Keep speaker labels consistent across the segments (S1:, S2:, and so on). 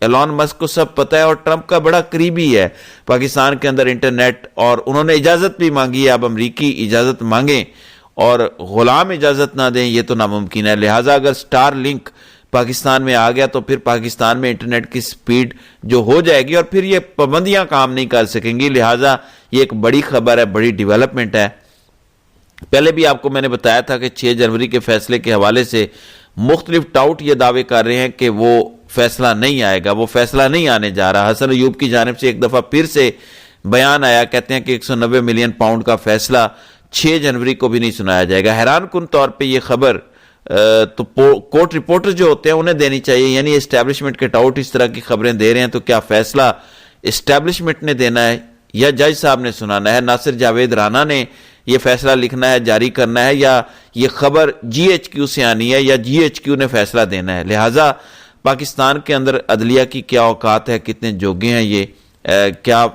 S1: Elon Musk کو سب پتہ ہے اور ٹرمپ کا بڑا قریبی ہے پاکستان کے اندر انٹرنیٹ، اور انہوں نے اجازت بھی مانگی ہے. اب امریکی اجازت مانگیں اور غلام اجازت نہ دیں یہ تو ناممکن ہے. لہٰذا اگر سٹار لنک پاکستان میں آ گیا تو پھر پاکستان میں انٹرنیٹ کی سپیڈ جو ہو جائے گی اور پھر یہ پابندیاں کام نہیں کر سکیں گی. لہٰذا یہ ایک بڑی خبر ہے، بڑی ڈیولپمنٹ ہے. پہلے بھی آپ کو میں نے بتایا تھا کہ 6 جنوری کے فیصلے کے حوالے سے مختلف ٹاؤٹ یہ دعوے کر رہے ہیں کہ وہ فیصلہ نہیں آئے گا، وہ فیصلہ نہیں آنے جا رہا. حسن ایوب کی جانب سے ایک دفعہ پھر سے بیان آیا، کہتے ہیں کہ 190 ملین پاؤنڈ کا فیصلہ 6 جنوری کو بھی نہیں سنایا جائے گا. حیران کن طور پہ یہ خبر تو کورٹ رپورٹر جو ہوتے ہیں انہیں دینی چاہیے، یعنی اسٹیبلشمنٹ کے ٹاؤٹ اس طرح کی خبریں دے رہے ہیں تو کیا فیصلہ اسٹیبلشمنٹ نے دینا ہے یا جج صاحب نے سنانا ہے؟ ناصر جاوید رانا نے یہ فیصلہ لکھنا ہے، جاری کرنا ہے، یا یہ خبر جی ایچ کیو سے آنی ہے یا جی ایچ کیو نے فیصلہ دینا ہے؟ لہٰذا پاکستان کے اندر عدلیہ کی کیا اوقات ہے، کتنے جوگے ہیں یہ، کیا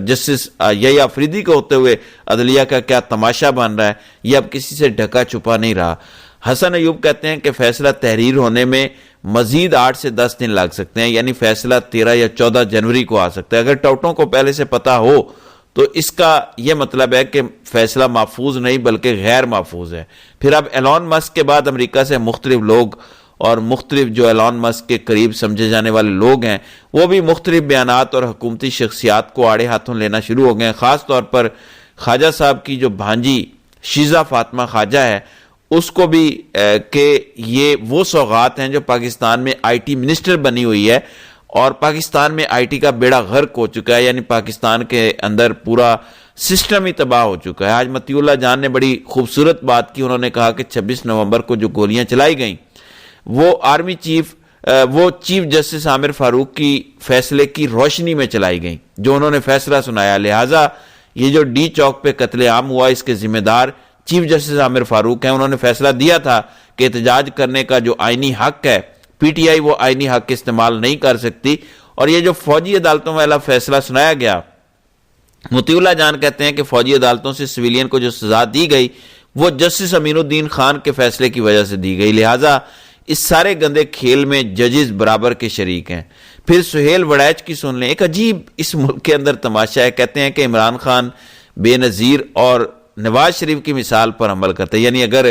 S1: جسٹس یحییٰ آفریدی کو ہوتے ہوئے عدلیہ کا کیا تماشا بن رہا ہے، یہ اب کسی سے ڈھکا چھپا نہیں رہا. حسن ایوب کہتے ہیں کہ فیصلہ تحریر ہونے میں مزید 8 سے 10 دن لگ سکتے ہیں، یعنی فیصلہ 13 یا 14 جنوری کو آ سکتا ہے. اگر ٹاؤٹوں کو پہلے سے پتا ہو تو اس کا یہ مطلب ہے کہ فیصلہ محفوظ نہیں بلکہ غیر محفوظ ہے. پھر اب ایلون مسک کے بعد امریکہ سے مختلف لوگ اور مختلف جو ایلون مسک کے قریب سمجھے جانے والے لوگ ہیں وہ بھی مختلف بیانات اور حکومتی شخصیات کو آڑے ہاتھوں لینا شروع ہو گئے ہیں. خاص طور پر خواجہ صاحب کی جو بھانجی شیزہ فاطمہ خواجہ ہے اس کو بھی کہ یہ وہ سوغات ہیں جو پاکستان میں آئی ٹی منسٹر بنی ہوئی ہے اور پاکستان میں آئی ٹی کا بیڑا غرق ہو چکا ہے، یعنی پاکستان کے اندر پورا سسٹم ہی تباہ ہو چکا ہے. آج مطیع اللہ جان نے بڑی خوبصورت بات کی، انہوں نے کہا کہ 26 نومبر کو جو گولیاں چلائی گئیں وہ آرمی چیف جسٹس عامر فاروق کی فیصلے کی روشنی میں چلائی گئیں جو انہوں نے فیصلہ سنایا. لہٰذا یہ جو ڈی چوک پہ قتل عام ہوا اس کے ذمہ دار چیف جسٹس عامر فاروق ہیں. انہوں نے فیصلہ دیا تھا کہ احتجاج کرنے کا جو آئینی حق ہے پی ٹی آئی وہ آئینی حق استعمال نہیں کر سکتی. اور یہ جو فوجی عدالتوں والا فیصلہ سنایا گیا، مطیع اللہ جان کہتے ہیں کہ فوجی عدالتوں سے سویلین کو جو سزا دی گئی وہ جسٹس امین الدین خان کے فیصلے کی وجہ سے دی گئی. لہٰذا اس سارے گندے کھیل میں ججز برابر کے شریک ہیں. پھر سہیل وڑیچ کی سن لیں، ایک عجیب اس ملک کے اندر تماشا ہے. کہتے ہیں کہ عمران خان بے نظیر اور نواز شریف کی مثال پر عمل کرتے، یعنی اگر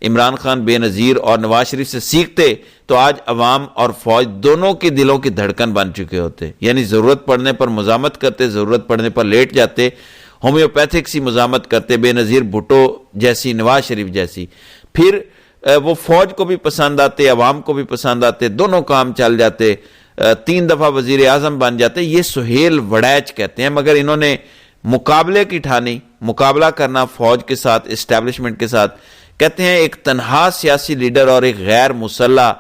S1: عمران خان بے نظیر اور نواز شریف سے سیکھتے تو آج عوام اور فوج دونوں کے دلوں کی دھڑکن بن چکے ہوتے، یعنی ضرورت پڑنے پر مزاحمت کرتے، ضرورت پڑنے پر لیٹ جاتے، ہومیوپیتھک سی مزاحمت کرتے، بے نظیر بھٹو جیسی، نواز شریف جیسی. پھر وہ فوج کو بھی پسند آتے، عوام کو بھی پسند آتے، دونوں کام چل جاتے، 3 دفعہ وزیر اعظم بن جاتے. یہ سہیل وڑیچ کہتے ہیں. مگر انہوں نے مقابلے کی ٹھانی، مقابلہ کرنا فوج کے ساتھ، اسٹیبلشمنٹ کے ساتھ. کہتے ہیں ایک تنہا سیاسی لیڈر اور ایک غیر مسلح،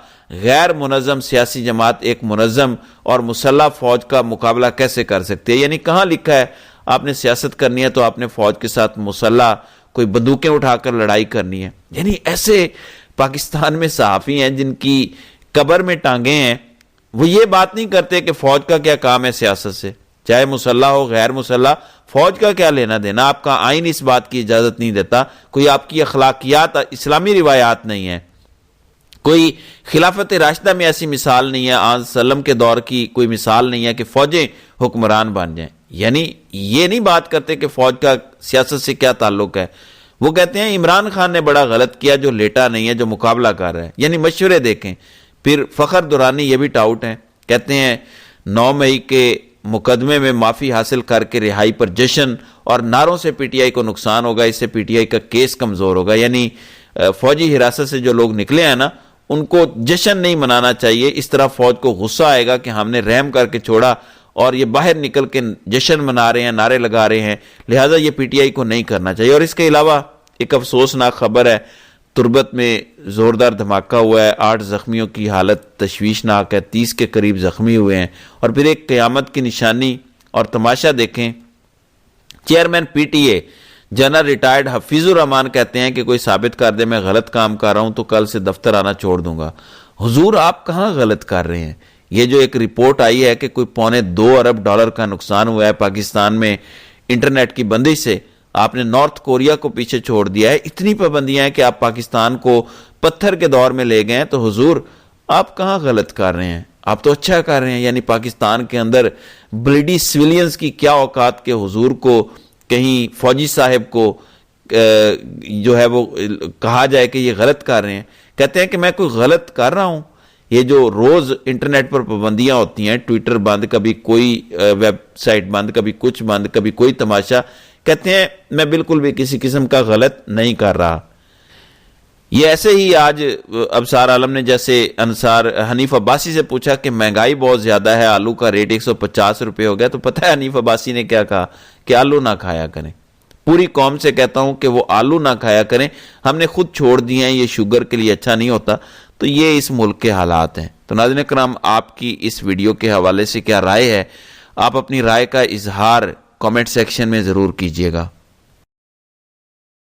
S1: غیر منظم سیاسی جماعت ایک منظم اور مسلح فوج کا مقابلہ کیسے کر سکتے ہیں؟ یعنی کہاں لکھا ہے آپ نے سیاست کرنی ہے تو آپ نے فوج کے ساتھ مسلح کوئی بندوقیں اٹھا کر لڑائی کرنی ہے؟ یعنی ایسے پاکستان میں صحافی ہیں جن کی قبر میں ٹانگیں ہیں، وہ یہ بات نہیں کرتے کہ فوج کا کیا کام ہے سیاست سے، چاہے مسلح ہو غیر مسلح، فوج کا کیا لینا دینا؟ آپ کا آئین اس بات کی اجازت نہیں دیتا، کوئی آپ کی اخلاقیات اسلامی روایات نہیں ہے، کوئی خلافت راشدہ میں ایسی مثال نہیں ہے، آن سلم کے دور کی کوئی مثال نہیں ہے کہ فوجیں حکمران بن جائیں. یعنی یہ نہیں بات کرتے کہ فوج کا سیاست سے کیا تعلق ہے. وہ کہتے ہیں عمران خان نے بڑا غلط کیا جو لیٹا نہیں ہے، جو مقابلہ کر رہا ہے. یعنی مشورے دیکھیں. پھر فخر دورانی یہ بھی ٹاؤٹ ہیں، کہتے ہیں 9 مئی کے مقدمے میں معافی حاصل کر کے رہائی پر جشن اور نعروں سے پی ٹی آئی کو نقصان ہوگا، اس سے پی ٹی آئی کا کیس کمزور ہوگا. یعنی فوجی حراست سے جو لوگ نکلے ہیں نا ان کو جشن نہیں منانا چاہیے، اس طرح فوج کو غصہ آئے گا کہ ہم نے رحم کر کے چھوڑا اور یہ باہر نکل کے جشن منا رہے ہیں، نعرے لگا رہے ہیں. لہٰذا یہ پی ٹی آئی کو نہیں کرنا چاہیے. اور اس کے علاوہ ایک افسوسناک خبر ہے، تربت میں زوردار دھماکہ ہوا ہے، 8 زخمیوں کی حالت تشویشناک ہے، 30 کے قریب زخمی ہوئے ہیں. اور پھر ایک قیامت کی نشانی اور تماشا دیکھیں. Chairman P T A general retired Hafeez ur-Rehman کہتے ہیں کہ کوئی ثابت کر دے میں غلط کام کر رہا ہوں تو کل سے دفتر آنا چھوڑ دوں گا. حضور آپ کہاں غلط کر رہے ہیں؟ یہ جو ایک رپورٹ آئی ہے کہ کوئی $2.25 ارب کا نقصان ہوا ہے پاکستان میں انٹرنیٹ کی بندش سے، آپ نے نارتھ کوریا کو پیچھے چھوڑ دیا ہے. اتنی پابندیاں ہیں کہ آپ پاکستان کو پتھر کے دور میں لے گئے ہیں. تو حضور آپ کہاں غلط کر رہے ہیں؟ آپ تو اچھا کر رہے ہیں. یعنی پاکستان کے اندر بلیڈی سویلینز کی کیا اوقات کے حضور کو کہیں فوجی صاحب کو جو ہے وہ کہا جائے کہ یہ غلط کر رہے ہیں. کہتے ہیں کہ میں کوئی غلط کر رہا ہوں. یہ جو روز انٹرنیٹ پر پابندیاں ہوتی ہیں، ٹویٹر بند، کبھی کوئی ویب سائٹ بند، کبھی کچھ بند، کبھی کوئی تماشا، کہتے ہیں میں بالکل بھی کسی قسم کا غلط نہیں کر رہا. یہ ایسے ہی آج ابصار عالم نے جیسے انصار حنیف عباسی سے پوچھا کہ مہنگائی بہت زیادہ ہے، آلو کا ریٹ 150 روپے ہو گیا، تو پتہ ہے حنیف عباسی نے کیا کہا کہ آلو نہ کھایا کریں. پوری قوم سے کہتا ہوں کہ وہ آلو نہ کھایا کریں، ہم نے خود چھوڑ دیے ہیں، یہ شوگر کے لیے اچھا نہیں ہوتا. تو یہ اس ملک کے حالات ہیں. تو ناظرین کرام، آپ کی اس ویڈیو کے حوالے سے کیا رائے ہے؟ آپ اپنی رائے کا اظہار کامنٹ سیکشن میں ضرور کیجیے گا.